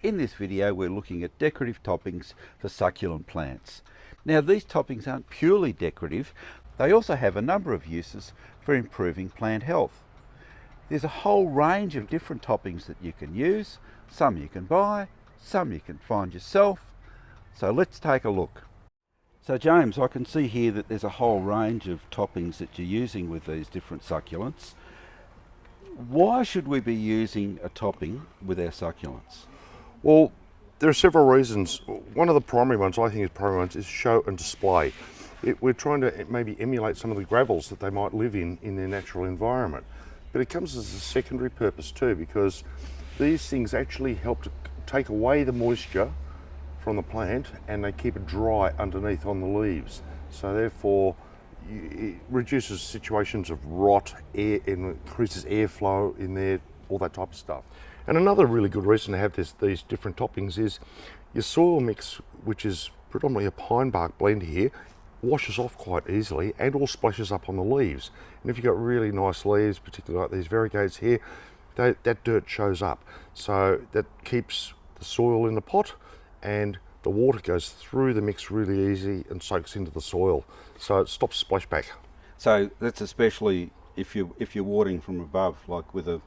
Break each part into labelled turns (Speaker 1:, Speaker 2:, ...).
Speaker 1: In this video we're looking at decorative toppings for succulent plants. Now these toppings aren't purely decorative, they also have a number of uses for improving plant health. There's a whole range of different toppings that you can use, some you can buy, some you can find yourself. So let's take a look. So James, I can see here that there's a whole range of toppings that you're using with these different succulents. Why should we be using a topping with our succulents?
Speaker 2: Well, there are several reasons. One of the primary ones, I think, is show and display. We're trying to maybe emulate some of the gravels that they might live in their natural environment. But it comes as a secondary purpose too, because these things actually help to take away the moisture from the plant and they keep it dry underneath on the leaves. So therefore, it reduces situations of rot, air, and increases airflow in there, all that type of stuff. And another really good reason to have these different toppings is your soil mix, which is predominantly a pine bark blend here, washes off quite easily and all splashes up on the leaves. And if you've got really nice leaves, particularly like these variegates here, that dirt shows up. So that keeps the soil in the pot and the water goes through the mix really easy and soaks into the soil. So it stops splashback.
Speaker 1: So that's especially if you're watering from above, like with a...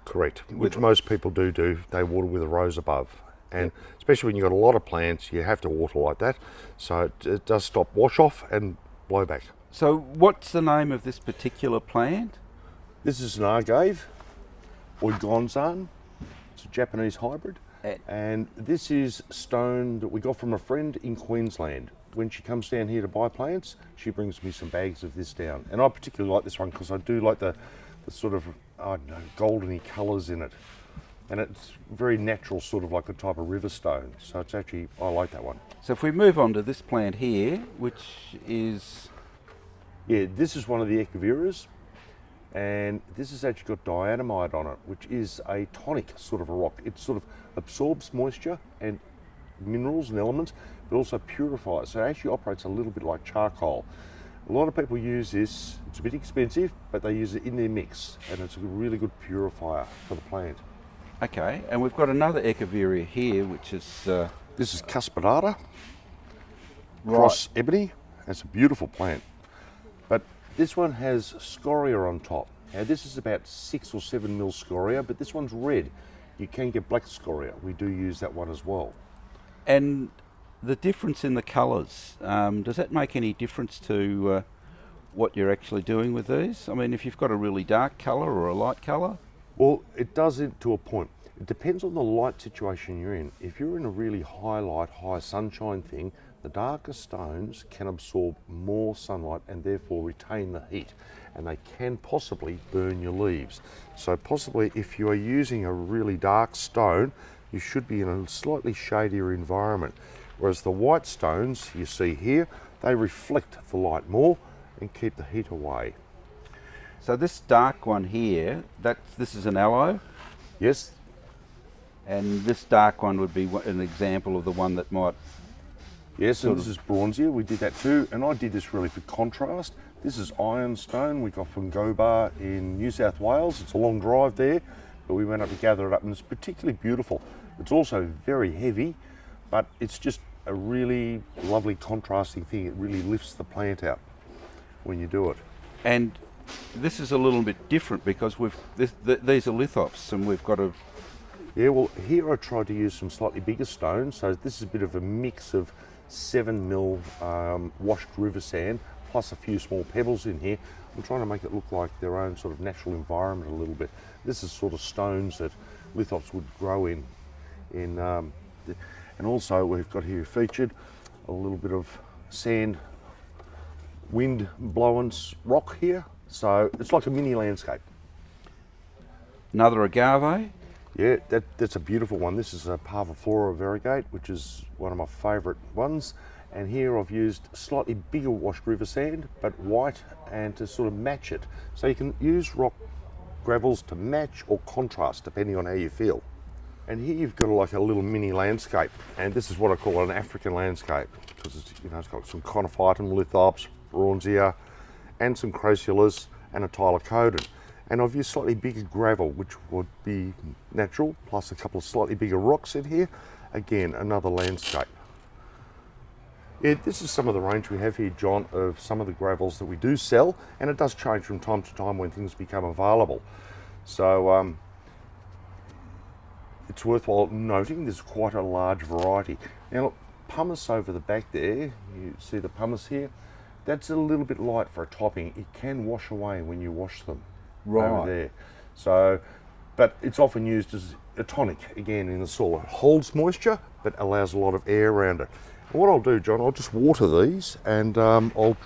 Speaker 2: Correct, which most people do. They water with a rose above. And especially when you've got a lot of plants, you have to water like that. So it does stop wash off and blowback.
Speaker 1: So what's the name of this particular plant?
Speaker 2: This is an agave, or gonzan. It's a Japanese hybrid. And this is stone that we got from a friend in Queensland. When she comes down here to buy plants, she brings me some bags of this down. And I particularly like this one because I do like the sort of, I don't know, goldeny colours in it. And it's very natural, sort of like a type of river stone. So it's actually, I like that one.
Speaker 1: So if we move on to this plant here, which is...
Speaker 2: Yeah, this is one of the echeveras. And this has actually got diatomite on it, which is a tonic sort of a rock. It sort of absorbs moisture and minerals and elements, but also purifies. So it actually operates a little bit like charcoal. A lot of people use this. It's a bit expensive, but they use it in their mix, and it's a really good purifier for the plant.
Speaker 1: Okay, and we've got another echevera here, which is...
Speaker 2: This is cuspidata, cross ebony. It's a beautiful plant. But this one has scoria on top. Now this is about 6 or 7 mil scoria, but this one's red. You can get black scoria. We do use that one as well.
Speaker 1: And the difference in the colours, does that make any difference to what you're actually doing with these? I mean, if you've got a really dark colour or a light colour?
Speaker 2: Well, it does it to a point. It depends on the light situation you're in. If you're in a really high light, high sunshine thing, the darker stones can absorb more sunlight and therefore retain the heat, and they can possibly burn your leaves. So possibly if you are using a really dark stone, you should be in a slightly shadier environment. Whereas the white stones you see here, they reflect the light more and keep the heat away.
Speaker 1: So this dark one here, this is an aloe?
Speaker 2: Yes.
Speaker 1: And this dark one would be an example of the one that might...
Speaker 2: Yes, and this is bronzea. We did that too, and I did this really for contrast. This is ironstone we got from Gobar in New South Wales. It's a long drive there, but we went up to gather it up, and it's particularly beautiful. It's also very heavy, but it's just a really lovely contrasting thing. It really lifts the plant out when you do it.
Speaker 1: And this is a little bit different because these are lithops, and we've got a...
Speaker 2: Yeah, well, here I tried to use some slightly bigger stones. So this is a bit of a mix of 7 mil washed river sand, plus a few small pebbles in here. I'm trying to make it look like their own sort of natural environment a little bit. This is sort of stones that lithops would grow in. And also we've got here featured a little bit of sand, wind blowing rock here. So it's like a mini landscape.
Speaker 1: Another agave?
Speaker 2: Yeah, that's a beautiful one. This is a parviflora variegate, which is one of my favourite ones. And here I've used slightly bigger washed river sand, but white, and to sort of match it. So you can use rock gravels to match or contrast, depending on how you feel. And here you've got like a little mini landscape, and this is what I call an African landscape, because it's got some conophytum, lithops, bronzea, and some crassulas and a tylocodan. And I've used slightly bigger gravel, which would be natural, plus a couple of slightly bigger rocks in here. Again, another landscape. Yeah, this is some of the range we have here, John, of some of the gravels that we do sell, and it does change from time to time when things become available. So it's worthwhile noting there's quite a large variety. Now look, pumice over the back there, you see the pumice here, that's a little bit light for a topping. It can wash away when you wash them over there. So, but it's often used as a tonic, again, in the soil. It holds moisture, but allows a lot of air around it. And what I'll do, John, I'll just water these, and I'll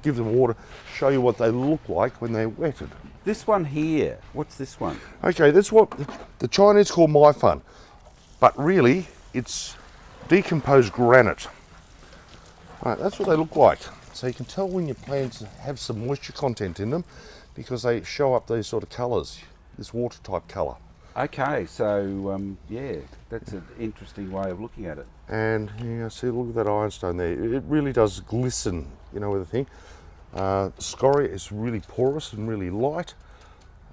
Speaker 2: give them water, show you what they look like when they're wetted.
Speaker 1: This one here, what's this one?
Speaker 2: Okay, that's what the Chinese call my fun, but really it's decomposed granite. Right, that's what they look like. So you can tell when your plants have some moisture content in them because they show up these sort of colours, this water type colour.
Speaker 1: Okay, so yeah, that's an interesting way of looking at it.
Speaker 2: And yeah, see, look at that ironstone there. It really does glisten, you know, with the thing. Scoria is really porous and really light.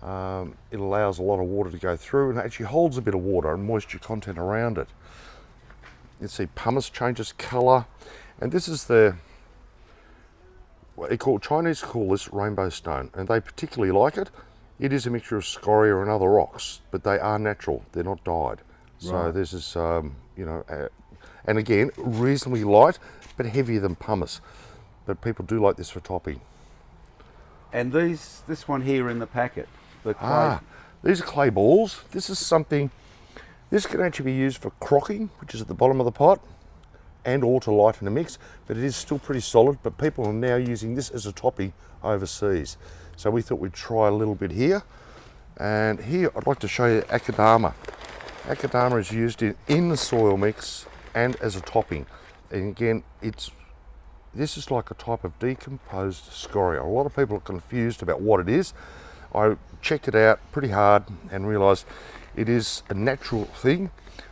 Speaker 2: It allows a lot of water to go through and actually holds a bit of water and moisture content around it. You see pumice changes colour, and this is what they call, Chinese call this rainbow stone, and they particularly like it. It is a mixture of scoria and other rocks, but they are natural, they're not dyed. So
Speaker 1: Right.
Speaker 2: this is, you know, and again, reasonably light, but heavier than pumice. But people do like this for topping.
Speaker 1: And this one here in the packet, the clay.
Speaker 2: These are clay balls. This is something, this can actually be used for crocking, which is at the bottom of the pot, and or to lighten the mix, but it is still pretty solid. But people are now using this as a topping overseas. So we thought we'd try a little bit here. And here I'd like to show you Akadama. Akadama is used in the soil mix and as a topping. And again, this is like a type of decomposed scoria. A lot of people are confused about what it is. I checked it out pretty hard and realised it is a natural thing.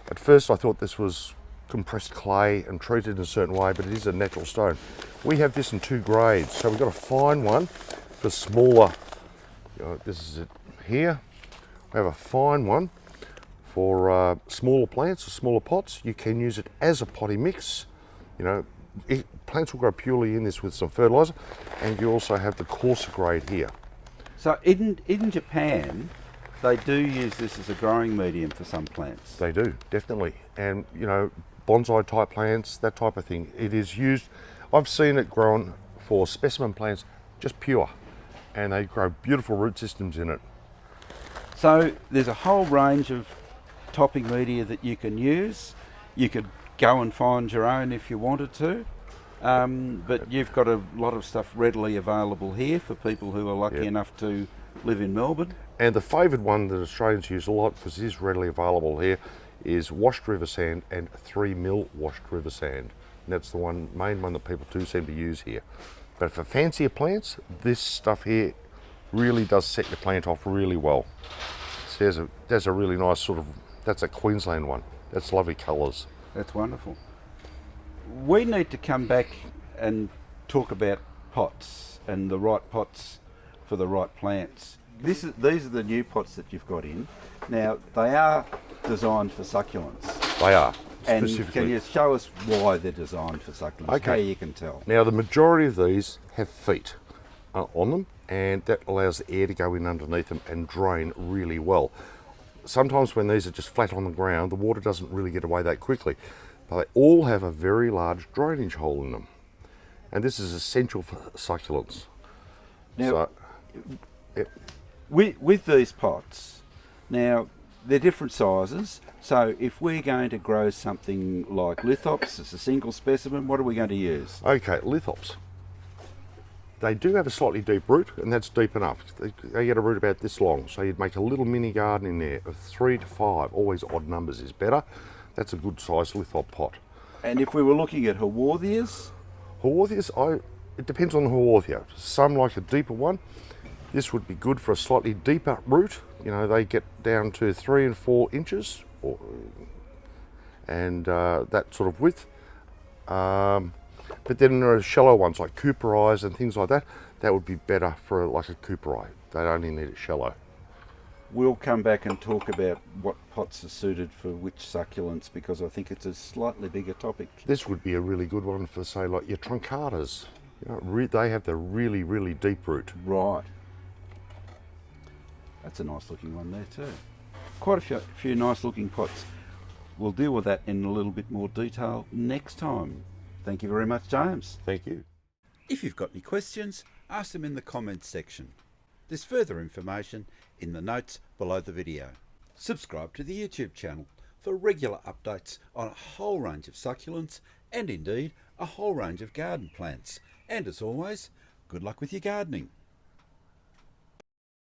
Speaker 2: At first I thought this was compressed clay and treated in a certain way, but it is a natural stone. We have this in 2 grades, so we've got a fine one for smaller, this is it here. We have a fine one for smaller plants or smaller pots. You can use it as a potting mix. You know, plants will grow purely in this with some fertiliser, and you also have the coarser grade here.
Speaker 1: So in Japan, they do use this as a growing medium for some plants.
Speaker 2: They do, definitely. And, you know, bonsai type plants, that type of thing. It is used, I've seen it grown for specimen plants, just pure, and they grow beautiful root systems in it.
Speaker 1: So there's a whole range of topping media that you can use. You could go and find your own if you wanted to, but you've got a lot of stuff readily available here for people who are lucky enough to live in Melbourne.
Speaker 2: And the favoured one that Australians use a lot, because it is readily available here, is washed river sand and 3 mil washed river sand. And that's the main one that people do seem to use here. But for fancier plants, this stuff here really does set your plant off really well. So there's a really nice sort of, that's a Queensland one. That's lovely colours.
Speaker 1: That's wonderful. We need to come back and talk about pots and the right pots for the right plants. These are the new pots that you've got in. Now, they are designed for succulents.
Speaker 2: They are.
Speaker 1: And
Speaker 2: Specifically.
Speaker 1: can you show us why they're designed for succulents?
Speaker 2: Okay.
Speaker 1: How you can tell.
Speaker 2: Now, the majority of these have feet on them, and that allows the air to go in underneath them and drain really well. Sometimes when these are just flat on the ground, the water doesn't really get away that quickly. But they all have a very large drainage hole in them. And this is essential for succulents.
Speaker 1: Now,
Speaker 2: Yep.
Speaker 1: with these pots, now they're different sizes. So if we're going to grow something like lithops, it's a single specimen, what are we going to use?
Speaker 2: Okay, lithops. They do have a slightly deep root, and that's deep enough. They get a root about this long, so you'd make a little mini garden in there of 3 to 5. Always odd numbers is better. That's a good size lithop pot.
Speaker 1: And if we were looking at Haworthias?
Speaker 2: Haworthias, it depends on the Haworthia. Some like a deeper one. This would be good for a slightly deeper root. You know, they get down to 3 and 4 inches, and that sort of width. But then there are shallow ones like Cooperize and things like that that would be better for like a Cooperi. They only need it shallow.
Speaker 1: We'll come back and talk about what pots are suited for which succulents, because I think it's a slightly bigger topic.
Speaker 2: This would be a really good one for, say, like your truncatas. You know, they have the really, really deep root.
Speaker 1: Right. That's a nice looking one there too. Quite a few nice looking pots. We'll deal with that in a little bit more detail next time. Thank you very much, James.
Speaker 2: Thank you.
Speaker 1: If you've got any questions, ask them in the comments section. There's further information in the notes below the video. Subscribe to the YouTube channel for regular updates on a whole range of succulents and indeed a whole range of garden plants. And as always, good luck with your gardening.